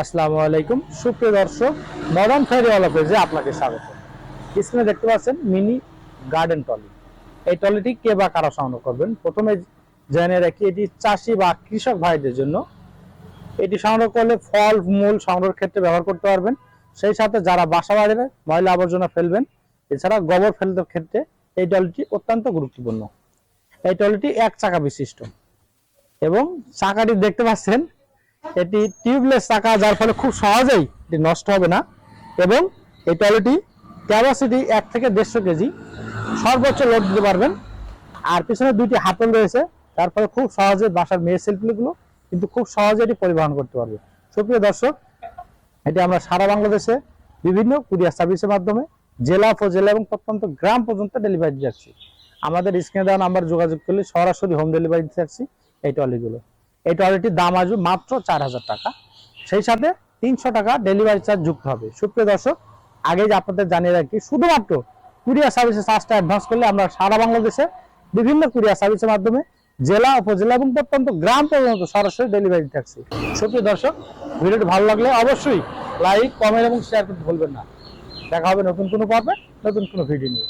আসসালামু আলাইকুম সুপ্রিয় দর্শক, মডার্ন ফেরিওয়ালা পেজে আপনাকে স্বাগত। স্ক্রিনে দেখতে পাচ্ছেন মিনি গার্ডেন ট্রলি। এই ট্রলিটি কে বা কারা সংগ্রহ করবেন, প্রথমে জেনে রাখি এটি চাষি বা কৃষক ভাইদের জন্য। এটি সংগ্রহ করলে ফল মূল সংগ্রহের ক্ষেত্রে ব্যবহার করতে পারবেন, সেই সাথে যারা বাসা বাড়িতে ময়লা আবর্জনা ফেলবেন, এছাড়া গোবর ফেলতে ক্ষেত্রে এই ট্রলিটি অত্যন্ত গুরুত্বপূর্ণ। এই ট্রলিটি এক চাকা বিশিষ্ট এবং চাকাটি দেখতে পাচ্ছেন এটি টিউবলেস চাকা, যার ফলে খুব সহজেই এটি নষ্ট হবে না। এবং এই ট্রলিটি ক্যাপাসিটি 1 থেকে 150 কেজি সর্বোচ্চ লোড দিতে পারবেন। আর পিছনে দুইটি হাতল রয়েছে, তার ফলে খুব সহজে বাসার মেয়ে শিল্পীগুলো কিন্তু খুব সহজে এটি পরিবহন করতে পারবে। সুপ্রিয় দর্শক, এটি আমরা সারা বাংলাদেশে বিভিন্ন কুরিয়ার সার্ভিসের মাধ্যমে জেলা উপজেলা এবং প্রত্যন্ত গ্রাম পর্যন্ত ডেলিভারি দিয়ে যাচ্ছি। আমাদের স্ক্রিনে দেওয়া নাম্বার যোগাযোগ করলে সরাসরি হোম ডেলিভারি দিতে যাচ্ছি এই ট্রলিগুলো। এই ট্রলিটির দাম আসবে মাত্র 4000 টাকা, সেই সাথে 300 টাকা ডেলিভারি চার্জ যুক্ত হবে। সুপ্রিয় দর্শক, আগে যে আপনাদের জানিয়ে রাখি, শুধুমাত্র কুরিয়ার সার্ভিসে চার্জটা অ্যাডভান্স করলে আমরা সারা বাংলাদেশে বিভিন্ন কুরিয়ার সার্ভিসের মাধ্যমে জেলা উপজেলা এবং প্রত্যন্ত গ্রাম পর্যন্ত সরাসরি ডেলিভারি থাকছে। সুপ্রিয় দর্শক, ভিডিওটি ভালো লাগলে অবশ্যই লাইক, কমেন্ট এবং শেয়ার করতে ভুলবেন না। দেখা হবে নতুন কোনো পর্বে নতুন কোনো ভিডিও নিয়ে।